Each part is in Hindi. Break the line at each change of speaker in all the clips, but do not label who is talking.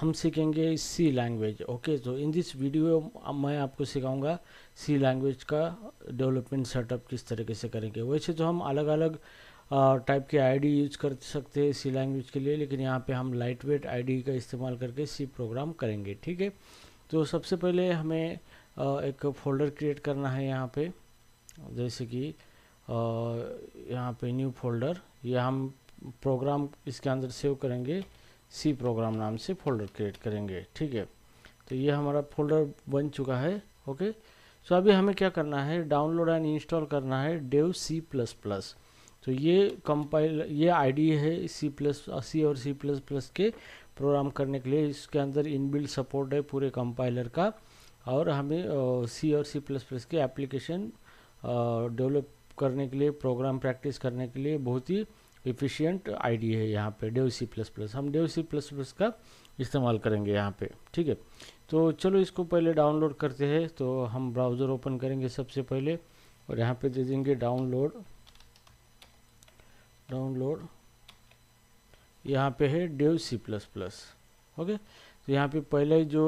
हम सीखेंगे सी लैंग्वेज। ओके, तो इन दिस वीडियो मैं आपको सिखाऊंगा सी लैंग्वेज का डेवलपमेंट सेटअप किस तरीके से करेंगे। वैसे तो हम अलग अलग टाइप के आईडी यूज कर सकते हैं सी लैंग्वेज के लिए, लेकिन यहाँ पे हम लाइट वेट आईडी का इस्तेमाल करके सी प्रोग्राम करेंगे। ठीक है, तो सबसे पहले हमें एक फोल्डर क्रिएट करना है यहाँ पे, जैसे कि यहाँ पे न्यू फोल्डर, ये हम प्रोग्राम इसके अंदर सेव करेंगे, सी प्रोग्राम नाम से फोल्डर क्रिएट करेंगे। ठीक है, तो ये हमारा फोल्डर बन चुका है। ओके, सो अभी हमें क्या करना है, डाउनलोड एंड इंस्टॉल करना है डेव सी प्लस प्लस। तो ये कंपाइल, ये आईडी है सी और सी प्लस प्लस के प्रोग्राम करने के लिए। इसके अंदर इनबिल्ट सपोर्ट है पूरे कंपाइलर का, और हमें सी और सी प्लस प्लस के एप्लीकेशन डेवलप करने के लिए, प्रोग्राम प्रैक्टिस करने के लिए बहुत ही एफिशिएंट आईडी है यहाँ पे डेव सी प्लस प्लस। हम डेव सी प्लस प्लस का इस्तेमाल करेंगे यहाँ पे। ठीक है, तो चलो इसको पहले डाउनलोड करते हैं। तो हम ब्राउज़र ओपन करेंगे सबसे पहले, और यहाँ पे दे देंगे डाउनलोड। यहाँ पे है Dev C plus plus. Okay, तो यहाँ पे पहले जो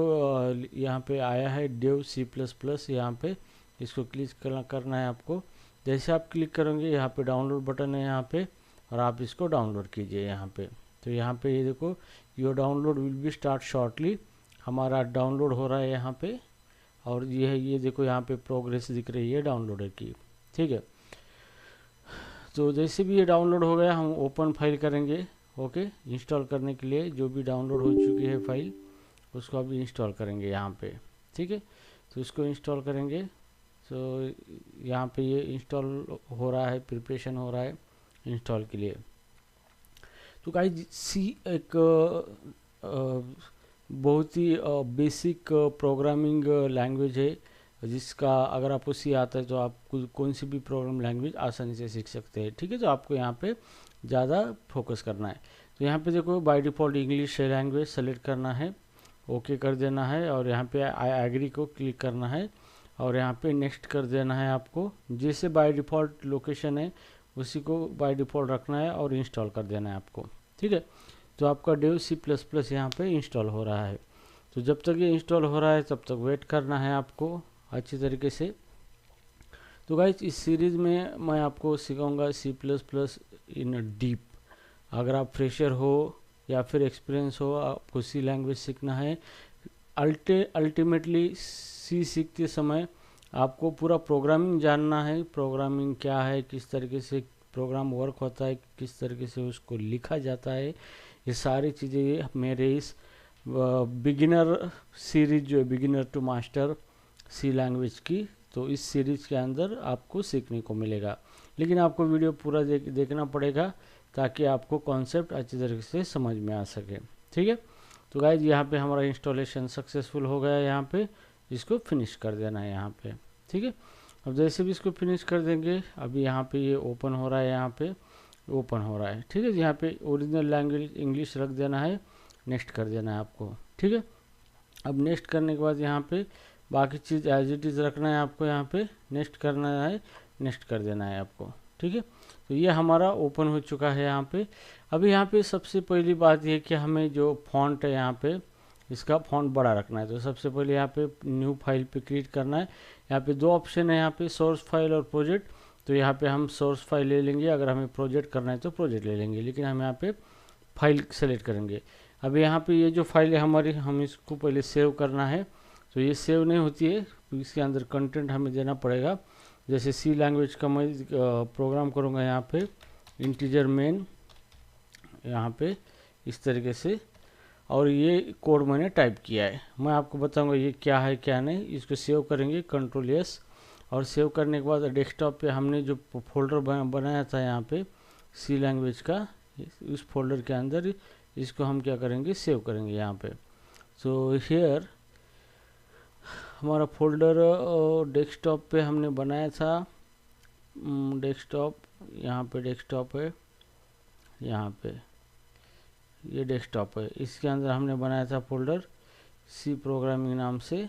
यहाँ पे आया है डेव सी प्लस प्लस, यहाँ पे इसको क्लिक करना है आपको। जैसे आप क्लिक करेंगे यहाँ पे डाउनलोड बटन है यहाँ पे, और आप इसको डाउनलोड कीजिए यहाँ पे। तो यहाँ पे ये देखो, your download will be start shortly, हमारा डाउनलोड हो रहा है यहाँ पे। और ये देखो यहाँ पे प्रोग्रेस दिख रही है डाउनलोड की। ठीक है, तो जैसे भी ये डाउनलोड हो गया, हम ओपन फाइल करेंगे। ओके, इंस्टॉल करने के लिए जो भी डाउनलोड हो चुकी है फाइल, उसको अभी इंस्टॉल करेंगे यहाँ पे। ठीक है, तो इसको इंस्टॉल करेंगे। तो यहाँ पे ये इंस्टॉल हो रहा है, प्रिपरेशन हो रहा है इंस्टॉल के लिए। तो गाइस, सी एक बहुत ही बेसिक प्रोग्रामिंग लैंग्वेज है, जिसका अगर आपको सी आता है तो आप कौन सी भी प्रोग्राम लैंग्वेज आसानी से सीख सकते हैं। ठीक है, तो आपको यहाँ पे ज़्यादा फोकस करना है। तो यहाँ पे देखो, by default English language select करना है, ओके कर देना है, और यहाँ पे आई एग्री को क्लिक करना है, और यहाँ पे नेक्स्ट कर देना है आपको। जैसे बाय डिफ़ॉल्ट लोकेशन है उसी को बाय डिफ़ॉल्ट रखना है, और इंस्टॉल कर देना है आपको। ठीक है, तो आपका डेव सी प्लस प्लस यहाँ पर इंस्टॉल हो रहा है। तो जब तक ये इंस्टॉल हो रहा है तब तक वेट करना है आपको अच्छी तरीके से। तो गाइस, इस सीरीज़ में मैं आपको सिखाऊंगा C plus plus in deep. अगर आप फ्रेशर हो या फिर एक्सपीरियंस हो, आपको सी लैंग्वेज सीखना है, अल्टीमेटली सी सीखते समय आपको पूरा प्रोग्रामिंग जानना है। प्रोग्रामिंग क्या है, किस तरीके से प्रोग्राम वर्क होता है, किस तरीके से उसको लिखा जाता है, ये सारी चीज़ें मेरे इस बिगिनर सीरीज जो है, beginner to master C language की, तो इस सीरीज के अंदर आपको सीखने को मिलेगा। लेकिन आपको वीडियो पूरा देखना पड़ेगा, ताकि आपको कॉन्सेप्ट अच्छी तरीके से समझ में आ सके। ठीक है, तो गाइज यहाँ पे हमारा इंस्टॉलेशन सक्सेसफुल हो गया। यहाँ पे इसको फिनिश कर देना है यहाँ पे। ठीक है, अब जैसे भी इसको फिनिश कर देंगे, अभी यहाँ पे ये ओपन हो रहा है, यहाँ पे ओपन हो रहा है। ठीक है, यहाँ पे ओरिजिनल लैंग्वेज इंग्लिश रख देना है, नेक्स्ट कर देना है आपको। ठीक है, अब नेक्स्ट करने के बाद यहाँ पे बाकी चीज़ एज इट इज़ रखना है आपको, यहाँ पे नेक्स्ट करना है, नेक्स्ट कर देना है आपको। ठीक है, तो ये हमारा ओपन हो चुका है यहाँ पे। अभी यहाँ पे सबसे पहली बात ये कि हमें जो फॉन्ट है यहाँ पे, इसका फॉन्ट बड़ा रखना है। तो सबसे पहले यहाँ पे न्यू फाइल पे क्लिक करना है। यहाँ पे दो ऑप्शन है, यहाँ पे सोर्स फाइल और प्रोजेक्ट। तो यहाँ पे हम सोर्स फाइल ले लेंगे, अगर हमें प्रोजेक्ट करना है तो प्रोजेक्ट ले लेंगे, लेकिन हम यहाँ पे फाइल सेलेक्ट करेंगे। अभी यहाँ पे ये जो फाइल है हमारी, हम इसको पहले सेव करना है। तो ये सेव नहीं होती है, इसके अंदर कंटेंट हमें देना पड़ेगा। जैसे सी लैंग्वेज का मैं प्रोग्राम करूँगा यहाँ पे, इंटीजर मेन यहाँ पे इस तरीके से, और ये कोड मैंने टाइप किया है। मैं आपको बताऊंगा ये क्या है क्या नहीं। इसको सेव करेंगे, कंट्रोल एस, और सेव करने के बाद डेस्कटॉप पे हमने जो फोल्डर बनाया था यहाँ पे सी लैंग्वेज का, उस फोल्डर के अंदर इसको हम क्या करेंगे, सेव करेंगे यहाँ पे। सो हियर हमारा फोल्डर डेस्कटॉप पे हमने बनाया था, डेस्कटॉप, यहाँ पे डेस्कटॉप है, यहाँ पे ये डेस्कटॉप है, इसके अंदर हमने बनाया था फोल्डर सी प्रोग्रामिंग नाम से,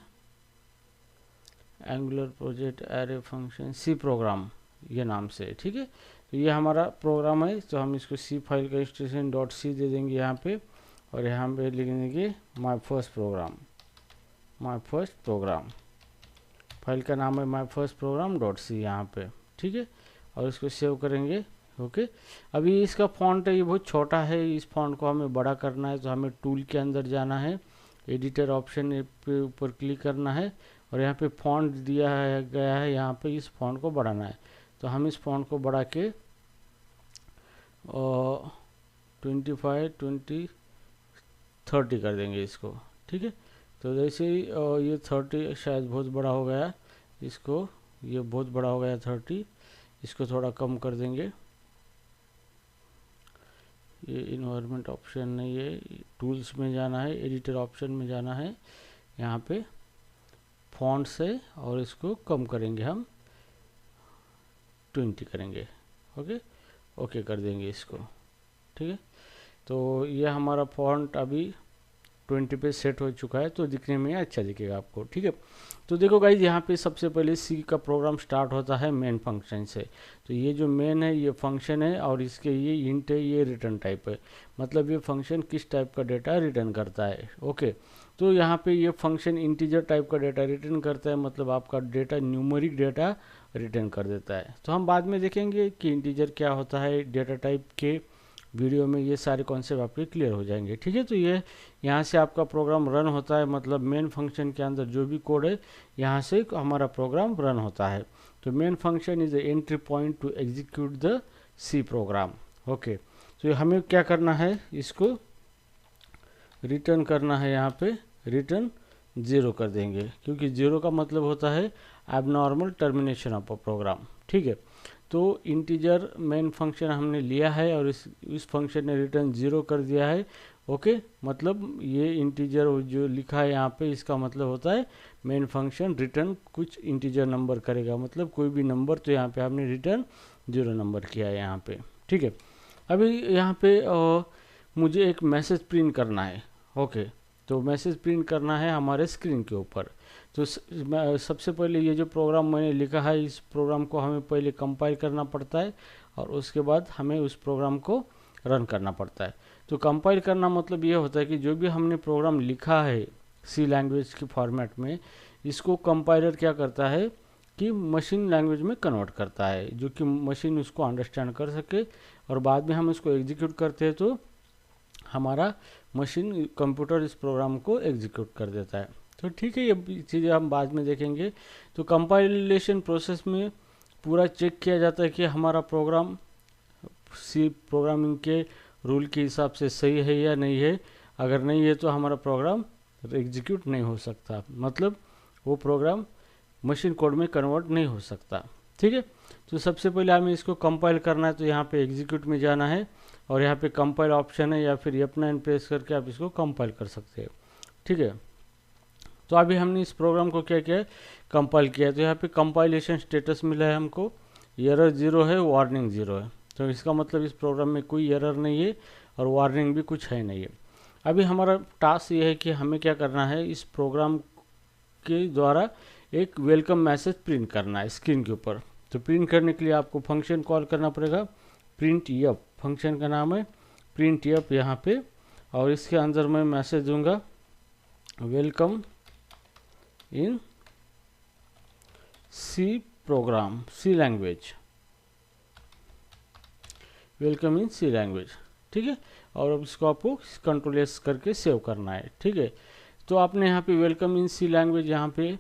Angular project array function C program ये नाम से। ठीक है, तो ये हमारा प्रोग्राम है। तो हम इसको सी फाइल का एक्सटेंशन .c दे देंगे यहाँ पे, और यहाँ पे लिख देंगे माय फर्स्ट प्रोग्राम। फाइल का नाम है my first program dot C यहाँ पे, ठीक है। और इसको सेव करेंगे। ओके, अभी इसका फॉन्ट है ये बहुत छोटा है, इस फॉन्ट को हमें बड़ा करना है तो हमें टूल के अंदर जाना है, एडिटर ऑप्शन पे ऊपर क्लिक करना है और यहाँ पे फॉन्ट दिया गया है, यहाँ पे इस फॉन्ट को बढ़ाना है। तो हम इस फॉन्ट को बढ़ा के 25, 20, 30 कर देंगे इसको, ठीक है। तो जैसे ही ये 30 शायद बहुत बड़ा हो गया, इसको ये बहुत बड़ा हो गया 30, इसको थोड़ा कम कर देंगे। ये इन्वायरमेंट ऑप्शन नहीं है, टूल्स में जाना है, एडिटर ऑप्शन में जाना है, यहाँ पे फॉन्ट से और इसको कम करेंगे हम 20 करेंगे। ओके, ओके कर देंगे इसको, ठीक है। तो ये हमारा फॉन्ट अभी 20 पे सेट हो चुका है, तो दिखने में अच्छा दिखेगा आपको, ठीक है। तो देखो गाइज, यहाँ पे सबसे पहले सी का प्रोग्राम स्टार्ट होता है मेन फंक्शन से। तो ये जो मेन है ये फंक्शन है और इसके ये इंट है, ये रिटर्न टाइप है, मतलब ये फंक्शन किस टाइप का डेटा रिटर्न करता है। ओके, तो यहाँ पे ये फंक्शन इंटीजर टाइप का डेटा रिटर्न करता है, मतलब आपका डेटा न्यूमेरिक डेटा रिटर्न कर देता है। तो हम बाद में देखेंगे कि इंटीजर क्या होता है, डेटा टाइप के वीडियो में ये सारे कॉन्सेप्ट आपके क्लियर हो जाएंगे, ठीक है। तो ये यहाँ से आपका प्रोग्राम रन होता है, मतलब मेन फंक्शन के अंदर जो भी कोड है यहाँ से हमारा प्रोग्राम रन होता है। तो main function is the entry point to execute the C program. Okay, तो हमें क्या करना है, इसको रिटर्न करना है, यहाँ पे रिटर्न 0 कर देंगे, क्योंकि 0 का मतलब होता है abnormal termination of a program, ठीक है। तो इंटीजर मेन फंक्शन हमने लिया है और इस फंक्शन ने रिटर्न 0 कर दिया है। ओके, मतलब ये इंटीजर जो लिखा है यहाँ पे, इसका मतलब होता है मेन फंक्शन रिटर्न कुछ इंटीजर नंबर करेगा, मतलब कोई भी नंबर। तो यहाँ पे हमने रिटर्न 0 नंबर किया है यहाँ पे, ठीक है। अभी यहाँ पे मुझे एक मैसेज प्रिंट करना है। ओके, तो मैसेज प्रिंट करना है हमारे स्क्रीन के ऊपर। तो सबसे पहले ये जो प्रोग्राम मैंने लिखा है, इस प्रोग्राम को हमें पहले कंपाइल करना पड़ता है और उसके बाद हमें उस प्रोग्राम को रन करना पड़ता है। तो कंपाइल करना मतलब ये होता है कि जो भी हमने प्रोग्राम लिखा है सी लैंग्वेज के फॉर्मेट में, इसको कंपाइलर क्या करता है कि मशीन लैंग्वेज में कन्वर्ट करता है, जो कि मशीन उसको अंडरस्टैंड कर सके, और बाद में हम इसको एग्जीक्यूट करते हैं तो हमारा मशीन कंप्यूटर इस प्रोग्राम को एग्जीक्यूट कर देता है। तो ठीक है, ये चीज़ें हम बाद में देखेंगे। तो कंपाइलेशन प्रोसेस में पूरा चेक किया जाता है कि हमारा प्रोग्राम सी प्रोग्रामिंग के रूल के हिसाब से सही है या नहीं है। अगर नहीं है तो हमारा प्रोग्राम एग्जीक्यूट नहीं हो सकता, मतलब वो प्रोग्राम मशीन कोड में कन्वर्ट नहीं हो सकता, ठीक है। तो सबसे पहले हमें इसको कंपाइल करना है, तो यहाँ पे एग्जीक्यूट में जाना है और यहाँ पे कंपाइल ऑप्शन है, या फिर F9 प्रेस करके आप इसको कंपाइल कर सकते हैं, ठीक है। तो अभी हमने इस प्रोग्राम को क्या किया है, कंपाइल किया है। तो यहाँ पे कंपाइलेशन स्टेटस मिला है हमको, एरर 0 है, वार्निंग 0 है। तो इसका मतलब इस प्रोग्राम में कोई एरर नहीं है और वार्निंग भी कुछ है नहीं है। अभी हमारा टास्क ये है कि हमें क्या करना है, इस प्रोग्राम के द्वारा एक वेलकम मैसेज प्रिंट करना है स्क्रीन के ऊपर। तो प्रिंट करने के लिए आपको फंक्शन कॉल करना पड़ेगा, प्रिंट एफ फंक्शन का नाम है, प्रिंट एफ यहाँ पे, और इसके अंदर मैं मैसेज दूंगा welcome in C program, C language, welcome in C language, ठीक है। और अब इसको आपको कंट्रोल एस करके सेव करना है, ठीक है। तो आपने यहाँ पे वेलकम इन सी लैंग्वेज यहाँ पे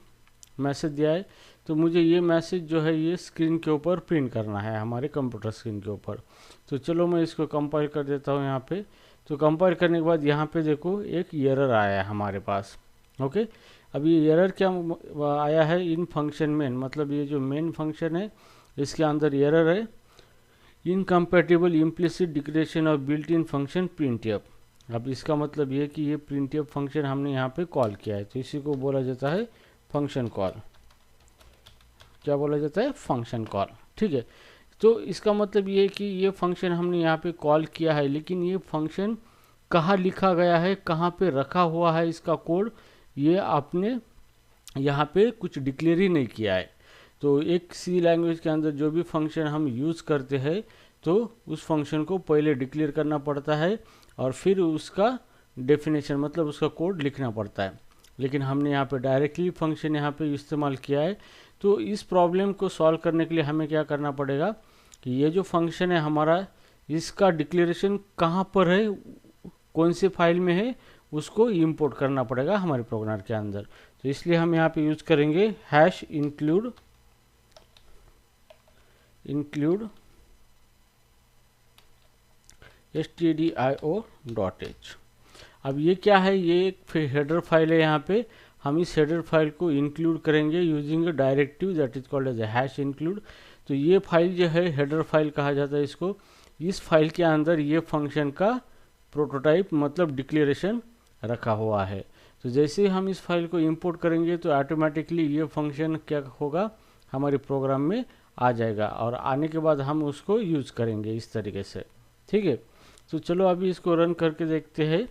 मैसेज दिया है, तो मुझे ये मैसेज जो है ये स्क्रीन के ऊपर प्रिंट करना है, हमारे कंप्यूटर स्क्रीन के ऊपर। तो चलो मैं इसको कंपाइल कर देता हूँ यहाँ पे। तो कंपाइल करने के बाद यहाँ पे देखो एक एरर आया है हमारे पास। ओके, अब ये एरर क्या आया है, इन फंक्शन मेन, मतलब ये जो मेन फंक्शन है इसके अंदर एरर है, incompatible implicit declaration of built in function print F. अब इसका मतलब ये कि ये प्रिंट एफ फंक्शन हमने यहाँ पे कॉल किया है, तो इसी को बोला जाता है फंक्शन कॉल। क्या बोला जाता है, फंक्शन कॉल, ठीक है। तो इसका मतलब ये है कि ये फंक्शन हमने यहाँ पे कॉल किया है, लेकिन ये फंक्शन कहाँ लिखा गया है, कहाँ पे रखा हुआ है इसका कोड, ये आपने यहाँ पे कुछ डिक्लेयर ही नहीं किया है। तो एक सी लैंग्वेज के अंदर जो भी फंक्शन हम यूज़ करते हैं, तो उस फंक्शन को पहले डिक्लेयर करना पड़ता है और फिर उसका डेफिनेशन मतलब उसका कोड लिखना पड़ता है, लेकिन हमने यहाँ पे डायरेक्टली फंक्शन यहाँ पे इस्तेमाल किया है। तो इस प्रॉब्लम को सॉल्व करने के लिए हमें क्या करना पड़ेगा कि ये जो फंक्शन है हमारा, इसका डिक्लेरेशन कहाँ पर है, कौन से फाइल में है, उसको इंपोर्ट करना पड़ेगा हमारे प्रोग्राम के अंदर। तो इसलिए हम यहाँ पे यूज करेंगे हैश इंक्लूड stdio.h। अब ये क्या है, ये एक हेडर फाइल है। यहाँ पे हम इस हेडर फाइल को इंक्लूड करेंगे using directive that is called as hash include. तो ये फाइल जो है हेडर फाइल कहा जाता है इसको। इस फाइल के अंदर ये फंक्शन का प्रोटोटाइप मतलब डिक्लेरेशन रखा हुआ है। तो जैसे ही हम इस फाइल को इंपोर्ट करेंगे तो ऑटोमेटिकली ये फंक्शन क्या होगा, हमारे प्रोग्राम में आ जाएगा, और आने के बाद हम उसको यूज करेंगे इस तरीके से। ठीक है, तो चलो अभी इसको रन करके देखते हैं।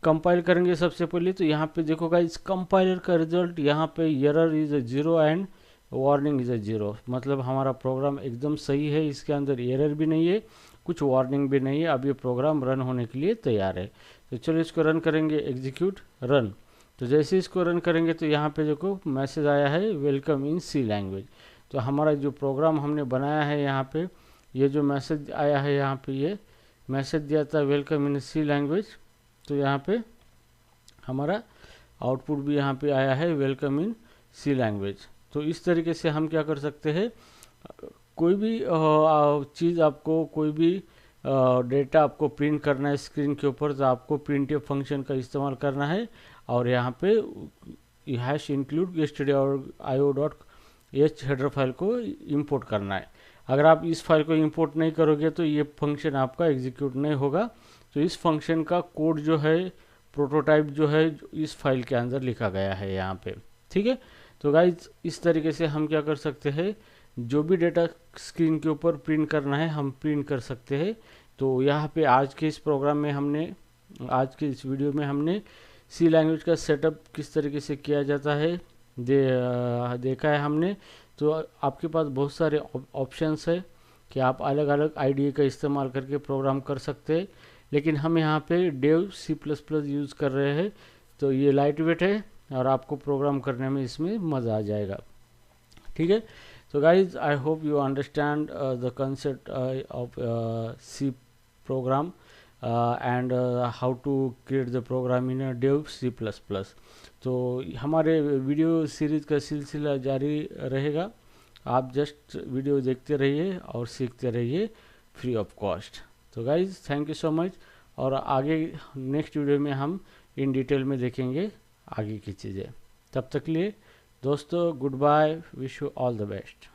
कंपाइल करेंगे सबसे पहले। तो यहाँ पे देखो गाइस, कंपाइलर का रिजल्ट यहाँ पे error is 0 and warning is 0, मतलब हमारा प्रोग्राम एकदम सही है, इसके अंदर एरर भी नहीं है, कुछ वार्निंग भी नहीं है। अब ये प्रोग्राम रन होने के लिए तैयार है। तो चलो इसको रन करेंगे, एग्जीक्यूट रन। तो जैसे इसको रन करेंगे तो यहाँ पे देखो मैसेज आया है वेलकम इन सी लैंग्वेज। तो हमारा जो प्रोग्राम हमने बनाया है यहाँ पे, ये जो मैसेज आया है यहाँ पे, ये मैसेज दिया था वेलकम इन सी लैंग्वेज। तो यहाँ पे हमारा आउटपुट भी यहाँ पे आया है वेलकम इन सी लैंग्वेज। तो इस तरीके से हम क्या कर सकते हैं, कोई भी चीज़ आपको, कोई भी डेटा आपको प्रिंट करना है स्क्रीन के ऊपर, तो आपको प्रिंटफ फंक्शन का इस्तेमाल करना है, और यहाँ पे hash include stdio.h header file को इंपोर्ट करना है। अगर आप इस फाइल को इंपोर्ट नहीं करोगे तो ये फंक्शन आपका एग्जीक्यूट नहीं होगा। तो इस फंक्शन का कोड जो है, प्रोटोटाइप जो है, इस फाइल के अंदर लिखा गया है यहाँ पे। ठीक है, तो गाइज इस तरीके से हम क्या कर सकते हैं, जो भी डेटा स्क्रीन के ऊपर प्रिंट करना है हम प्रिंट कर सकते हैं। तो यहाँ पे आज के इस प्रोग्राम में हमने, आज के इस वीडियो में हमने सी लैंग्वेज का सेटअप किस तरीके से किया जाता है देखा है हमने। तो आपके पास बहुत सारे ऑप्शंस है कि आप अलग अलग आईडीई का इस्तेमाल करके प्रोग्राम कर सकते हैं, लेकिन हम यहाँ पे डेव C++ यूज़ कर रहे हैं। तो ये लाइट वेट है और आपको प्रोग्राम करने में इसमें मज़ा आ जाएगा। ठीक है, so guys, I hope you understand the concept of C program and how to create the program in a dev C++। तो हमारे वीडियो सीरीज का सिलसिला जारी रहेगा, आप जस्ट वीडियो देखते रहिए और सीखते रहिए फ्री ऑफ कॉस्ट। तो guys thank you so much, और आगे नेक्स्ट वीडियो में हम इन डिटेल में देखेंगे आगे की चीज़ें। तब तक के लिए दोस्तों goodbye, wish you all the best.